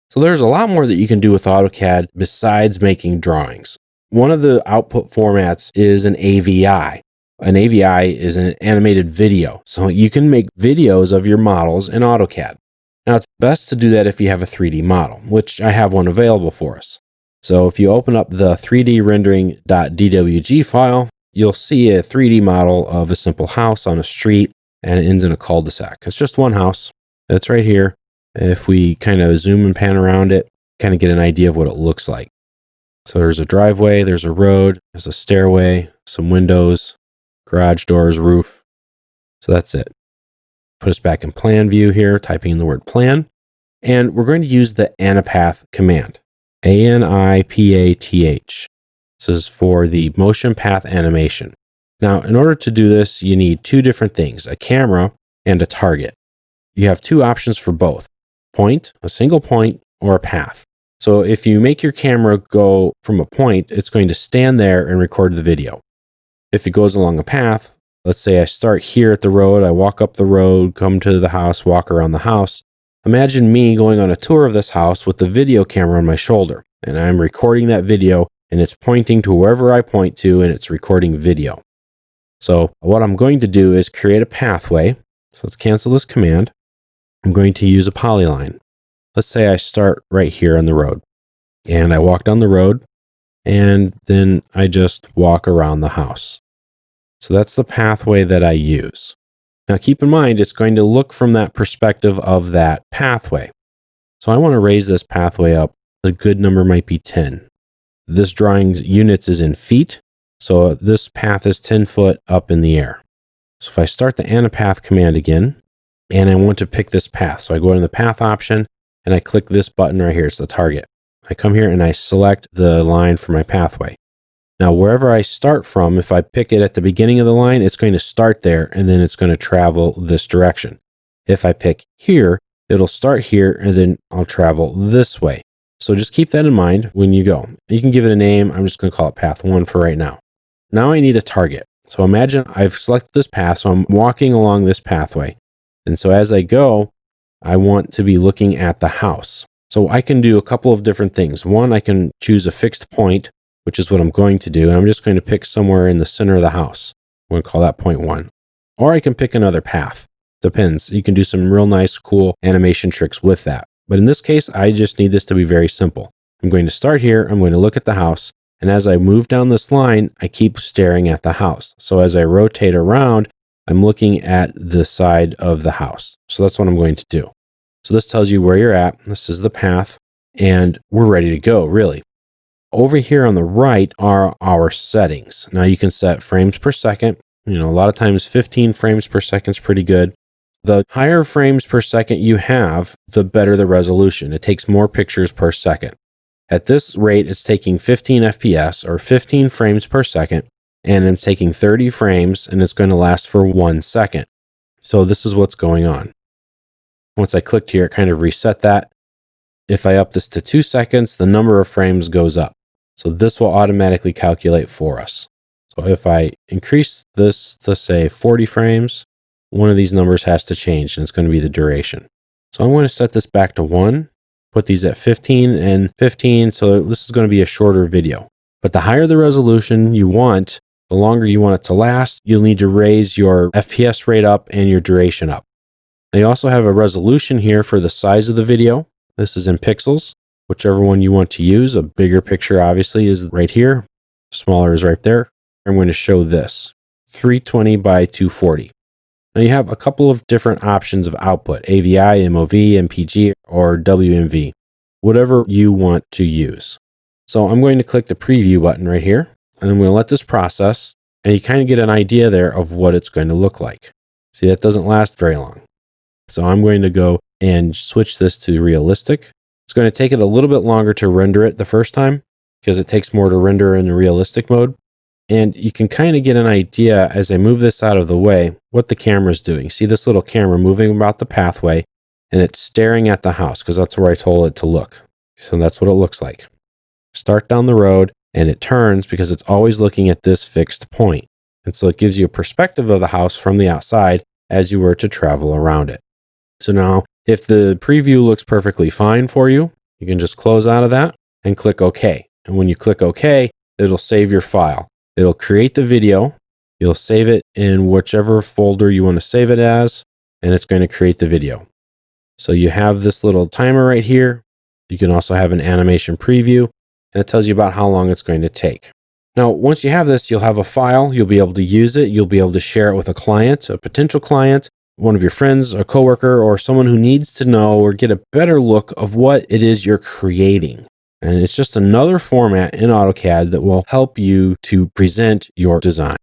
So there's a lot more that you can do with AutoCAD besides making drawings. One of the output formats is an AVI. An AVI is an animated video. So you can make videos of your models in AutoCAD. Now it's best to do that if you have a 3D model, which I have one available for us. So if you open up the 3D rendering.dwg file, you'll see a 3D model of a simple house on a street, and it ends in a cul-de-sac. It's just one house. It's right here. If we kind of zoom and pan around it, kind of get an idea of what it looks like. So there's a driveway, there's a road, there's a stairway, some windows, garage doors, roof. So that's it. Put us back in plan view here, typing in the word plan. And we're going to use the Anipath command. ANIPATH. This is for the motion path animation. Now, in order to do this, you need 2 different things, a camera and a target. You have 2 options for both. Point, a single point, or a path. So if you make your camera go from a point, it's going to stand there and record the video. If it goes along a path, let's say I start here at the road, I walk up the road, come to the house, walk around the house. Imagine me going on a tour of this house with the video camera on my shoulder, and I'm recording that video, and it's pointing to wherever I point to, and it's recording video. So what I'm going to do is create a pathway. So let's cancel this command. I'm going to use a polyline. Let's say I start right here on the road, and I walk down the road, and then I just walk around the house. So that's the pathway that I use. Now keep in mind, it's going to look from that perspective of that pathway. So I want to raise this pathway up. The good number might be 10. This drawing's units is in feet, so this path is 10 foot up in the air. So if I start the Anipath command again, and I want to pick this path. So I go to the path option, and I click this button right here. It's the target. I come here and I select the line for my pathway. Now, wherever I start from, if I pick it at the beginning of the line, it's going to start there, and then it's going to travel this direction. If I pick here, it'll start here, and then I'll travel this way. So just keep that in mind when you go. You can give it a name. I'm just going to call it path 1 for right now. Now I need a target. So imagine I've selected this path, so I'm walking along this pathway. And so as I go, I want to be looking at the house. So I can do a couple of different things. One, I can choose a fixed point, which is what I'm going to do. And I'm just going to pick somewhere in the center of the house. I'm going to call that point 1. Or I can pick another path. Depends. You can do some real nice, cool animation tricks with that. But in this case, I just need this to be very simple. I'm going to start here. I'm going to look at the house. And as I move down this line, I keep staring at the house. So as I rotate around, I'm looking at the side of the house. So that's what I'm going to do. So this tells you where you're at. This is the path, and we're ready to go, really. over here on the right are our settings. Now you can set frames per second. A lot of times 15 frames per second is pretty good. The higher frames per second you have, the better the resolution. It takes more pictures per second. At this rate, it's taking 15 FPS or 15 frames per second, and it's taking 30 frames, and it's going to last for 1 second. So this is what's going on. Once I clicked here, it kind of reset that. If I up this to 2 seconds, the number of frames goes up. So this will automatically calculate for us. So if I increase this to say 40 frames, one of these numbers has to change, and it's going to be the duration. So I'm going to set this back to 1, put these at 15 and 15. So this is going to be a shorter video. But the higher the resolution you want, the longer you want it to last, you'll need to raise your FPS rate up and your duration up. They also have a resolution here for the size of the video. This is in pixels, whichever one you want to use. A bigger picture obviously is right here. Smaller is right there. I'm going to show this, 320 by 240. Now you have a couple of different options of output, AVI, MOV, MPG, or WMV, whatever you want to use. So I'm going to click the preview button right here, and I'm going to let this process, and you kind of get an idea there of what it's going to look like. See, that doesn't last very long. So I'm going to go and switch this to realistic. It's going to take it a little bit longer to render it the first time because it takes more to render in the realistic mode. And you can kind of get an idea as I move this out of the way, what the camera's doing. See this little camera moving about the pathway, and it's staring at the house because that's where I told it to look. So that's what it looks like. Start down the road, and it turns because it's always looking at this fixed point. And so it gives you a perspective of the house from the outside as you were to travel around it. So now, if the preview looks perfectly fine for you, you can just close out of that and click OK. And when you click OK, it'll save your file. It'll create the video. You'll save it in whichever folder you want to save it as, and it's going to create the video. So you have this little timer right here. You can also have an animation preview, and it tells you about how long it's going to take. Now, once you have this, you'll have a file. You'll be able to use it. You'll be able to share it with a client, a potential client, one of your friends, a coworker, or someone who needs to know or get a better look of what it is you're creating. And it's just another format in AutoCAD that will help you to present your design.